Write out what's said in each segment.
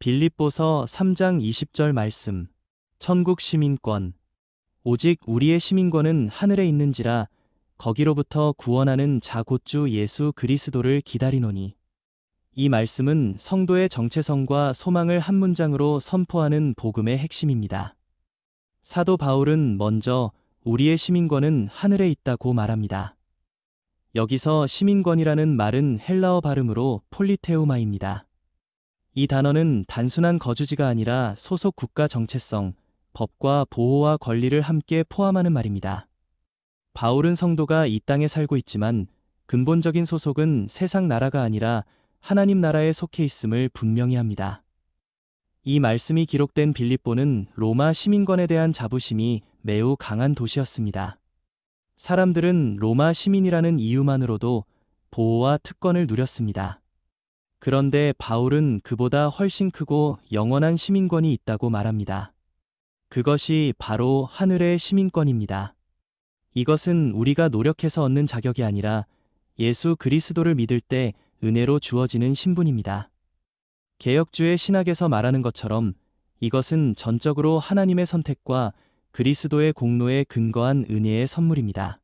빌립보서 3장 20절 말씀. 천국 시민권. 오직 우리의 시민권은 하늘에 있는지라 거기로부터 구원하는 자 곧 주 예수 그리스도를 기다리노니. 이 말씀은 성도의 정체성과 소망을 한 문장으로 선포하는 복음의 핵심입니다. 사도 바울은 먼저 우리의 시민권은 하늘에 있다고 말합니다. 여기서 시민권이라는 말은 헬라어 발음으로 폴리테우마입니다. 이 단어는 단순한 거주지가 아니라 소속 국가 정체성, 법과 보호와 권리를 함께 포함하는 말입니다. 바울은 성도가 이 땅에 살고 있지만 근본적인 소속은 세상 나라가 아니라 하나님 나라에 속해 있음을 분명히 합니다. 이 말씀이 기록된 빌립보는 로마 시민권에 대한 자부심이 매우 강한 도시였습니다. 사람들은 로마 시민이라는 이유만으로도 보호와 특권을 누렸습니다. 그런데 바울은 그보다 훨씬 크고 영원한 시민권이 있다고 말합니다. 그것이 바로 하늘의 시민권입니다. 이것은 우리가 노력해서 얻는 자격이 아니라 예수 그리스도를 믿을 때 은혜로 주어지는 신분입니다. 개혁주의 신학에서 말하는 것처럼 이것은 전적으로 하나님의 선택과 그리스도의 공로에 근거한 은혜의 선물입니다.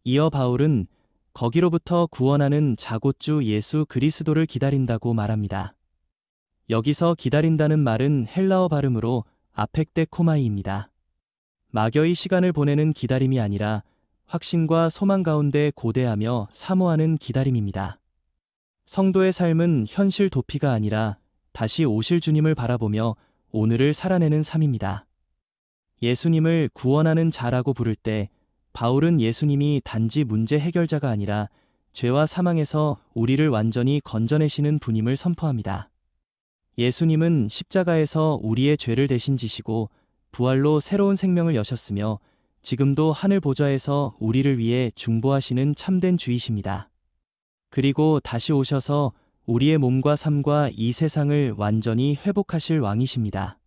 이어 바울은 거기로부터 구원하는 자 곧 주 예수 그리스도를 기다린다고 말합니다. 여기서 기다린다는 말은 헬라어 발음으로 아펙데코마이입니다. 막여히 시간을 보내는 기다림이 아니라 확신과 소망 가운데 고대하며 사모하는 기다림입니다. 성도의 삶은 현실 도피가 아니라 다시 오실 주님을 바라보며 오늘을 살아내는 삶입니다. 예수님을 구원하는 자라고 부를 때 바울은 예수님이 단지 문제 해결자가 아니라 죄와 사망에서 우리를 완전히 건져내시는 분임을 선포합니다. 예수님은 십자가에서 우리의 죄를 대신 지시고 부활로 새로운 생명을 여셨으며 지금도 하늘 보좌에서 우리를 위해 중보하시는 참된 주이십니다. 그리고 다시 오셔서 우리의 몸과 삶과 이 세상을 완전히 회복하실 왕이십니다.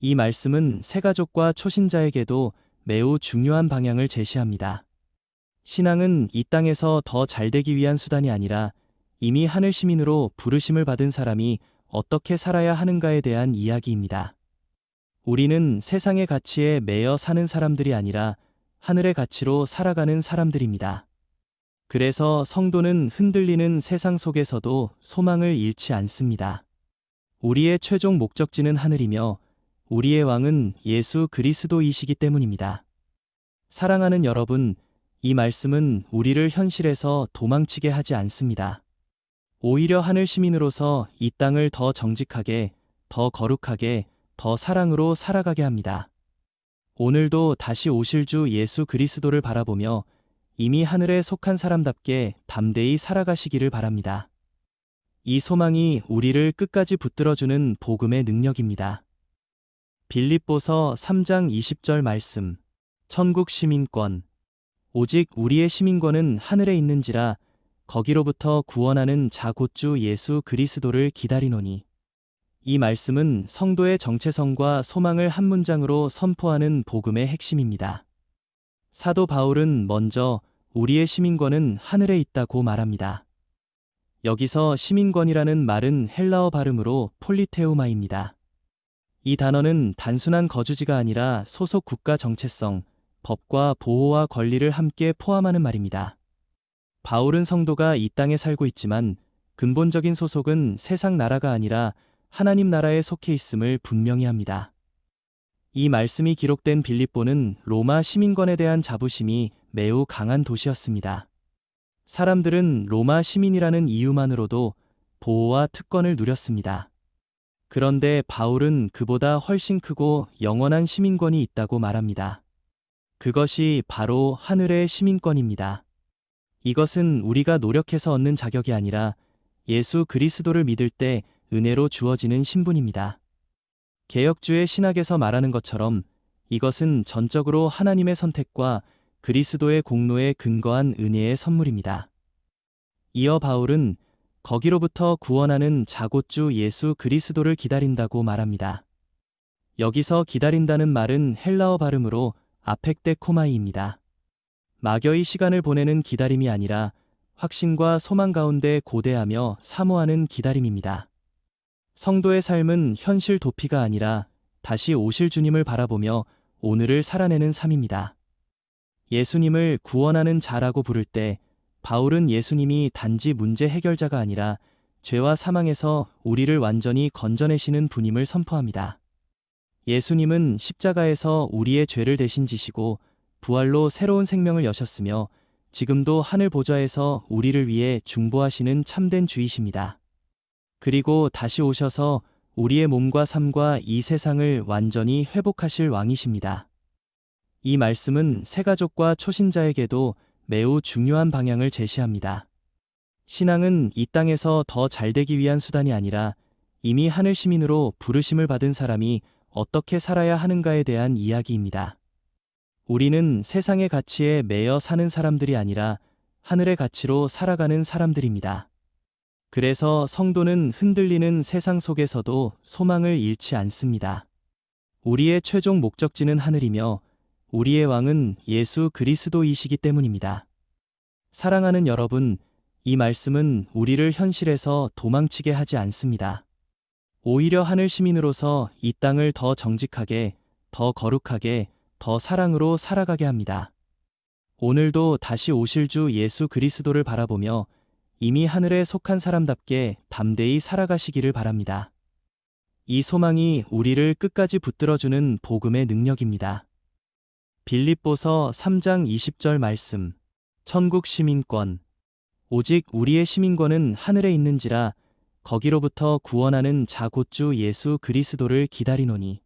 이 말씀은 새가족과 초신자에게도 매우 중요한 방향을 제시합니다. 신앙은 이 땅에서 더 잘되기 위한 수단이 아니라 이미 하늘 시민으로 부르심을 받은 사람이 어떻게 살아야 하는가에 대한 이야기입니다. 우리는 세상의 가치에 매여 사는 사람들이 아니라 하늘의 가치로 살아가는 사람들입니다. 그래서 성도는 흔들리는 세상 속에서도 소망을 잃지 않습니다. 우리의 최종 목적지는 하늘이며 우리의 왕은 예수 그리스도이시기 때문입니다. 사랑하는 여러분, 이 말씀은 우리를 현실에서 도망치게 하지 않습니다. 오히려 하늘 시민으로서 이 땅을 더 정직하게, 더 거룩하게, 더 사랑으로 살아가게 합니다. 오늘도 다시 오실 주 예수 그리스도를 바라보며 이미 하늘에 속한 사람답게 담대히 살아가시기를 바랍니다. 이 소망이 우리를 끝까지 붙들어주는 복음의 능력입니다. 빌립보서 3장 20절 말씀. 천국 시민권. 오직 우리의 시민권은 하늘에 있는지라 거기로부터 구원하는 자 곧 주 예수 그리스도를 기다리노니. 이 말씀은 성도의 정체성과 소망을 한 문장으로 선포하는 복음의 핵심입니다. 사도 바울은 먼저 우리의 시민권은 하늘에 있다고 말합니다. 여기서 시민권이라는 말은 헬라어 발음으로 폴리테우마입니다. 이 단어는 단순한 거주지가 아니라 소속 국가 정체성, 법과 보호와 권리를 함께 포함하는 말입니다. 바울은 성도가 이 땅에 살고 있지만 근본적인 소속은 세상 나라가 아니라 하나님 나라에 속해 있음을 분명히 합니다. 이 말씀이 기록된 빌립보는 로마 시민권에 대한 자부심이 매우 강한 도시였습니다. 사람들은 로마 시민이라는 이유만으로도 보호와 특권을 누렸습니다. 그런데 바울은 그보다 훨씬 크고 영원한 시민권이 있다고 말합니다. 그것이 바로 하늘의 시민권입니다. 이것은 우리가 노력해서 얻는 자격이 아니라 예수 그리스도를 믿을 때 은혜로 주어지는 신분입니다. 개혁주의 신학에서 말하는 것처럼 이것은 전적으로 하나님의 선택과 그리스도의 공로에 근거한 은혜의 선물입니다. 이어 바울은 거기로부터 구원하는 자 곧 주 예수 그리스도를 기다린다고 말합니다. 여기서 기다린다는 말은 헬라어 발음으로 아펙데코마이입니다. 막여히 시간을 보내는 기다림이 아니라 확신과 소망 가운데 고대하며 사모하는 기다림입니다. 성도의 삶은 현실 도피가 아니라 다시 오실 주님을 바라보며 오늘을 살아내는 삶입니다. 예수님을 구원하는 자라고 부를 때 바울은 예수님이 단지 문제 해결자가 아니라 죄와 사망에서 우리를 완전히 건져내시는 분임을 선포합니다. 예수님은 십자가에서 우리의 죄를 대신 지시고 부활로 새로운 생명을 여셨으며 지금도 하늘 보좌에서 우리를 위해 중보하시는 참된 주이십니다. 그리고 다시 오셔서 우리의 몸과 삶과 이 세상을 완전히 회복하실 왕이십니다. 이 말씀은 새가족과 초신자에게도 매우 중요한 방향을 제시합니다. 신앙은 이 땅에서 더 잘되기 위한 수단이 아니라 이미 하늘 시민으로 부르심을 받은 사람이 어떻게 살아야 하는가에 대한 이야기입니다. 우리는 세상의 가치에 매여 사는 사람들이 아니라 하늘의 가치로 살아가는 사람들입니다. 그래서 성도는 흔들리는 세상 속에서도 소망을 잃지 않습니다. 우리의 최종 목적지는 하늘이며 우리의 왕은 예수 그리스도이시기 때문입니다. 사랑하는 여러분, 이 말씀은 우리를 현실에서 도망치게 하지 않습니다. 오히려 하늘 시민으로서 이 땅을 더 정직하게, 더 거룩하게, 더 사랑으로 살아가게 합니다. 오늘도 다시 오실 주 예수 그리스도를 바라보며 이미 하늘에 속한 사람답게 담대히 살아가시기를 바랍니다. 이 소망이 우리를 끝까지 붙들어주는 복음의 능력입니다. 빌립보서 3장 20절 말씀. 천국 시민권. 오직 우리의 시민권은 하늘에 있는지라 거기로부터 구원하는 자 곧 주 예수 그리스도를 기다리노니.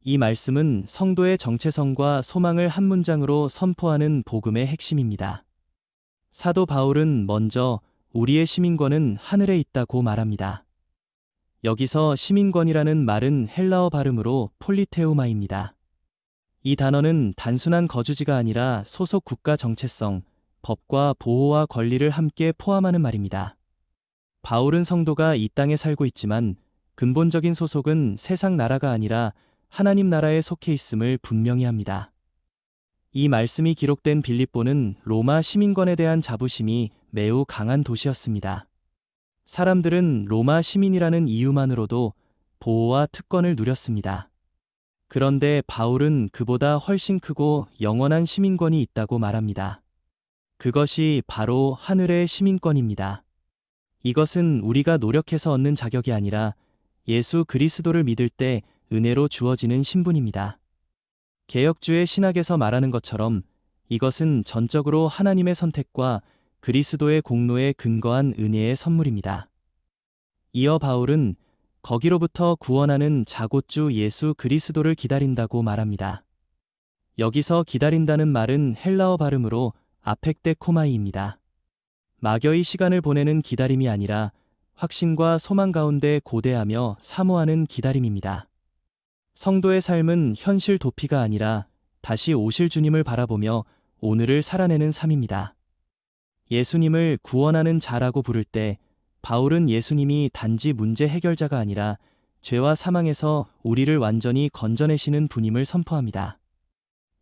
이 말씀은 성도의 정체성과 소망을 한 문장으로 선포하는 복음의 핵심입니다. 사도 바울은 먼저 우리의 시민권은 하늘에 있다고 말합니다. 여기서 시민권이라는 말은 헬라어 발음으로 폴리테우마입니다. 이 단어는 단순한 거주지가 아니라 소속 국가 정체성, 법과 보호와 권리를 함께 포함하는 말입니다. 바울은 성도가 이 땅에 살고 있지만 근본적인 소속은 세상 나라가 아니라 하나님 나라에 속해 있음을 분명히 합니다. 이 말씀이 기록된 빌립보는 로마 시민권에 대한 자부심이 매우 강한 도시였습니다. 사람들은 로마 시민이라는 이유만으로도 보호와 특권을 누렸습니다. 그런데 바울은 그보다 훨씬 크고 영원한 시민권이 있다고 말합니다. 그것이 바로 하늘의 시민권입니다. 이것은 우리가 노력해서 얻는 자격이 아니라 예수 그리스도를 믿을 때 은혜로 주어지는 신분입니다. 개혁주의 신학에서 말하는 것처럼 이것은 전적으로 하나님의 선택과 그리스도의 공로에 근거한 은혜의 선물입니다. 이어 바울은 거기로부터 구원하는 자 곧 주 예수 그리스도를 기다린다고 말합니다. 여기서 기다린다는 말은 헬라어 발음으로 아펙데코마이입니다. 막여히 시간을 보내는 기다림이 아니라 확신과 소망 가운데 고대하며 사모하는 기다림입니다. 성도의 삶은 현실 도피가 아니라 다시 오실 주님을 바라보며 오늘을 살아내는 삶입니다. 예수님을 구원하는 자라고 부를 때 바울은 예수님이 단지 문제 해결자가 아니라 죄와 사망에서 우리를 완전히 건져내시는 분임을 선포합니다.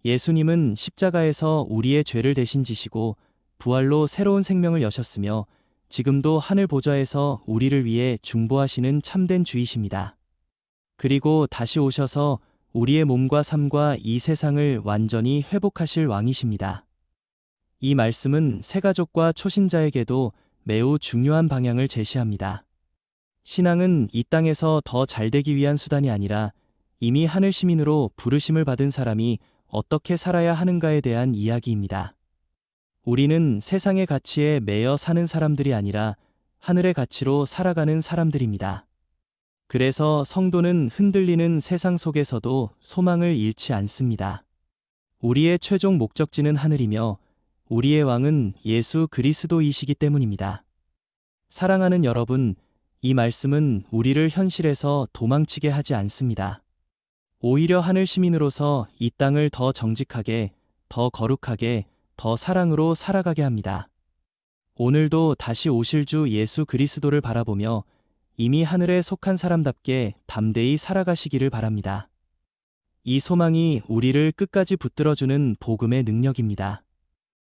예수님은 십자가에서 우리의 죄를 대신 지시고 부활로 새로운 생명을 여셨으며 지금도 하늘 보좌에서 우리를 위해 중보하시는 참된 주이십니다. 그리고 다시 오셔서 우리의 몸과 삶과 이 세상을 완전히 회복하실 왕이십니다. 이 말씀은 새가족과 초신자에게도 매우 중요한 방향을 제시합니다. 신앙은 이 땅에서 더 잘되기 위한 수단이 아니라 이미 하늘 시민으로 부르심을 받은 사람이 어떻게 살아야 하는가에 대한 이야기입니다. 우리는 세상의 가치에 매여 사는 사람들이 아니라 하늘의 가치로 살아가는 사람들입니다. 그래서 성도는 흔들리는 세상 속에서도 소망을 잃지 않습니다. 우리의 최종 목적지는 하늘이며 우리의 왕은 예수 그리스도이시기 때문입니다. 사랑하는 여러분, 이 말씀은 우리를 현실에서 도망치게 하지 않습니다. 오히려 하늘 시민으로서 이 땅을 더 정직하게, 더 거룩하게, 더 사랑으로 살아가게 합니다. 오늘도 다시 오실 주 예수 그리스도를 바라보며 이미 하늘에 속한 사람답게 담대히 살아가시기를 바랍니다. 이 소망이 우리를 끝까지 붙들어주는 복음의 능력입니다.